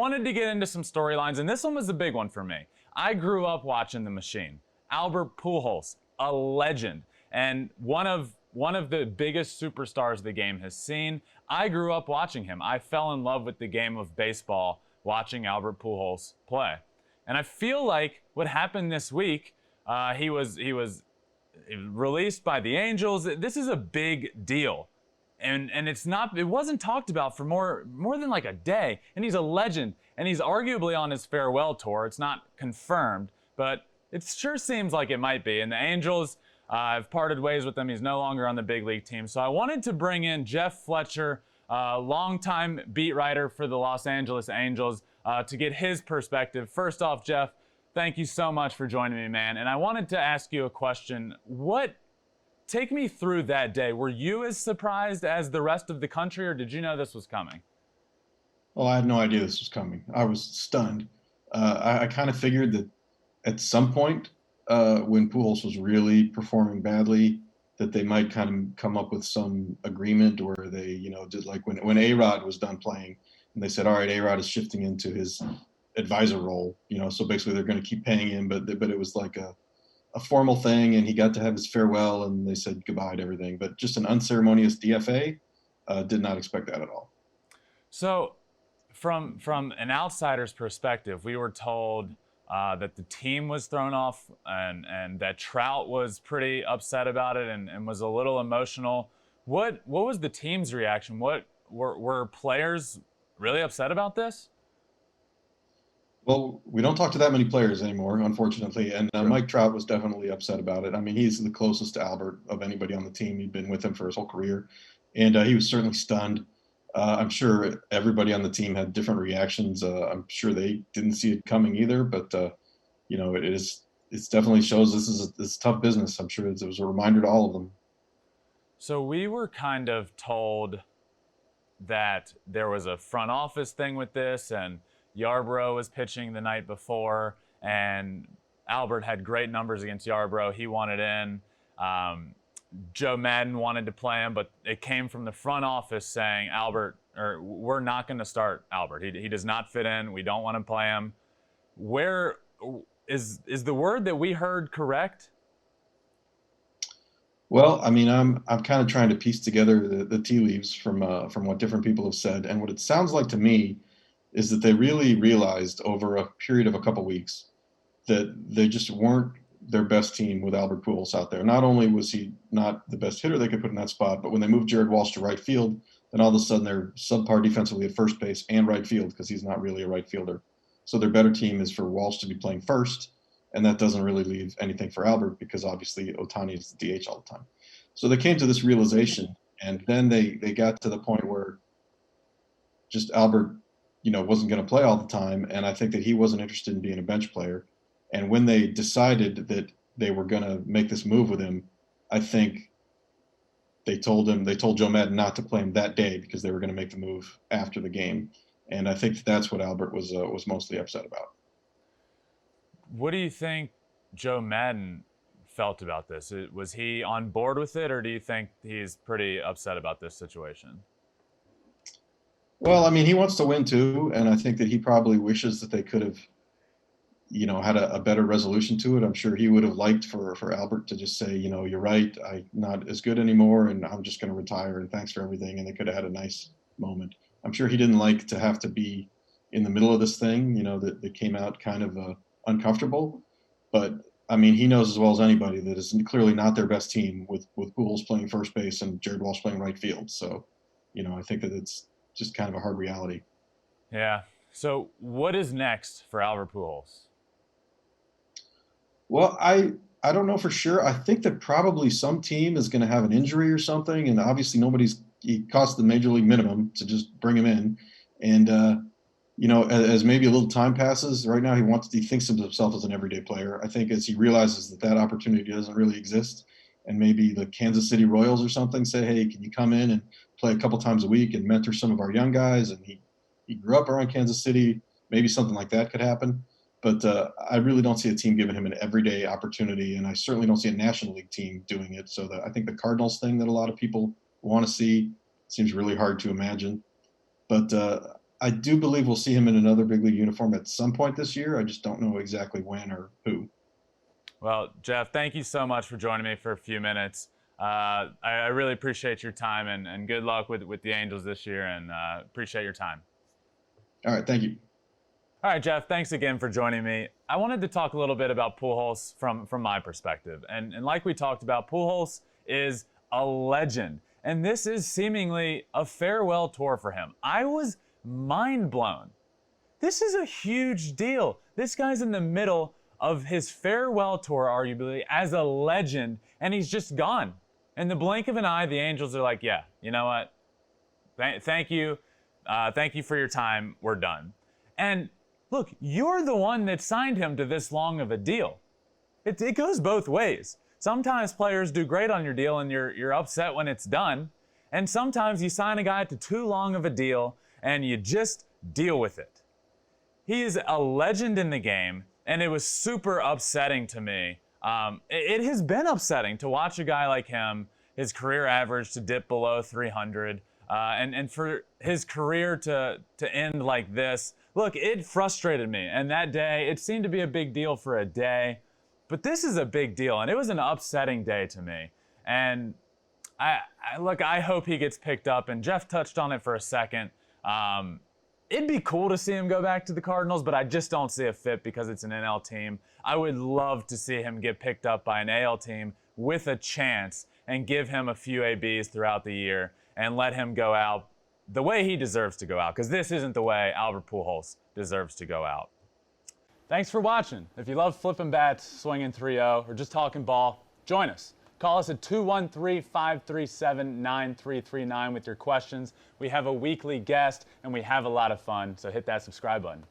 wanted to get into some storylines, and this one was a big one for me. I grew up watching the machine. Albert Pujols, a legend, and one of the biggest superstars the game has seen. I grew up watching him. I fell in love with the game of baseball watching Albert Pujols play. And I feel like what happened this week, he was released by the Angels. This is a big deal. And it wasn't talked about for more than like a day. And he's a legend, and he's arguably on his farewell tour. It's not confirmed, but it sure seems like it might be. And the Angels have parted ways with him. He's no longer on the big league team. So I wanted to bring in Jeff Fletcher, longtime beat writer for the Los Angeles Angels, to get his perspective. First off, Jeff, thank you so much for joining me, man. And I wanted to ask you a question. Take me through that day. Were you as surprised as the rest of the country, or did you know this was coming? Well, I had no idea this was coming. I was stunned. I kind of figured that at some point, when Pujols was really performing badly, that they might kind of come up with some agreement, or they, did like when A-Rod was done playing, and they said, all right, A-Rod is shifting into his advisor role, so basically they're going to keep paying him, but it was like a formal thing, and he got to have his farewell, and they said goodbye to everything. But just an unceremonious DFA, did not expect that at all. So from an outsider's perspective, we were told that the team was thrown off, and that Trout was pretty upset about it and was a little emotional. What was the team's reaction? What were players really upset about this? Well, we don't talk to that many players anymore, unfortunately, and Sure. Mike Trout was definitely upset about it. I mean, he's the closest to Albert of anybody on the team. He'd been with him for his whole career, and he was certainly stunned. I'm sure everybody on the team had different reactions. I'm sure they didn't see it coming either, but it definitely shows this is tough business. I'm sure it was a reminder to all of them. So we were kind of told that there was a front office thing with this, and Yarbrough was pitching the night before, and Albert had great numbers against Yarbrough. He wanted in. Joe Madden wanted to play him, but it came from the front office saying, we're not going to start Albert. He does not fit in. We don't want to play him. Where is the word that we heard correct? Well, I mean, I'm kind of trying to piece together the tea leaves from what different people have said, and what it sounds like to me is that they really realized over a period of a couple weeks that they just weren't their best team with Albert Pujols out there. Not only was he not the best hitter they could put in that spot, but when they moved Jared Walsh to right field, then all of a sudden they're subpar defensively at first base and right field because he's not really a right fielder. So their better team is for Walsh to be playing first, and that doesn't really leave anything for Albert because obviously Ohtani is the DH all the time. So they came to this realization, and then they got to the point where just Albert wasn't going to play all the time. And I think that he wasn't interested in being a bench player. And when they decided that they were going to make this move with him, I think they told Joe Madden not to play him that day because they were going to make the move after the game. And I think that's what Albert was mostly upset about. What do you think Joe Madden felt about this? Was he on board with it, or do you think he's pretty upset about this situation? Well, I mean, he wants to win too, and I think that he probably wishes that they could have, had a better resolution to it. I'm sure he would have liked for Albert to just say, you're right, I'm not as good anymore, and I'm just going to retire, and thanks for everything, and they could have had a nice moment. I'm sure he didn't like to have to be in the middle of this thing, that came out kind of uncomfortable. But, I mean, he knows as well as anybody that it's clearly not their best team with Pujols playing first base and Jared Walsh playing right field. So, I think that it's just kind of a hard reality. Yeah. So what is next for Albert Pujols? Well, I don't know for sure. I think that probably some team is going to have an injury or something, and obviously he cost the major league minimum to just bring him in. And as maybe a little time passes, right now he thinks of himself as an everyday player. I think as he realizes that opportunity doesn't really exist, and maybe the Kansas City Royals or something say, hey, can you come in and play a couple times a week and mentor some of our young guys? And he grew up around Kansas City. Maybe something like that could happen. But I really don't see a team giving him an everyday opportunity, and I certainly don't see a National League team doing it. So I think the Cardinals thing that a lot of people want to see seems really hard to imagine. But I do believe we'll see him in another big league uniform at some point this year. I just don't know exactly when or who. Well, Jeff, thank you so much for joining me for a few minutes. I really appreciate your time, and good luck with the Angels this year, and appreciate your time. All right, thank you. All right, Jeff, thanks again for joining me. I wanted to talk a little bit about Pujols from my perspective. And like we talked about, Pujols is a legend. And this is seemingly a farewell tour for him. I was mind blown. This is a huge deal. This guy's in the middle of his farewell tour, arguably, as a legend, and he's just gone. In the blink of an eye, the Angels are like, yeah, you know what? Thank you. Thank you for your time. We're done. And look, you're the one that signed him to this long of a deal. It goes both ways. Sometimes players do great on your deal and you're upset when it's done. And sometimes you sign a guy to too long of a deal and you just deal with it. He is a legend in the game, and it was super upsetting to me. It has been upsetting to watch a guy like him, his career average to dip below 300, and for his career to end like this. Look, it frustrated me, and that day, it seemed to be a big deal for a day, but this is a big deal, and it was an upsetting day to me. And I hope he gets picked up, and Jeff touched on it for a second. It'd be cool to see him go back to the Cardinals, but I just don't see a fit because it's an NL team. I would love to see him get picked up by an AL team with a chance and give him a few ABs throughout the year and let him go out the way he deserves to go out, because this isn't the way Albert Pujols deserves to go out. Thanks for watching. If you love flipping bats, swinging 3-0, or just talking ball, join us. Call us at 213-537-9339 with your questions. We have a weekly guest, and we have a lot of fun, so hit that subscribe button.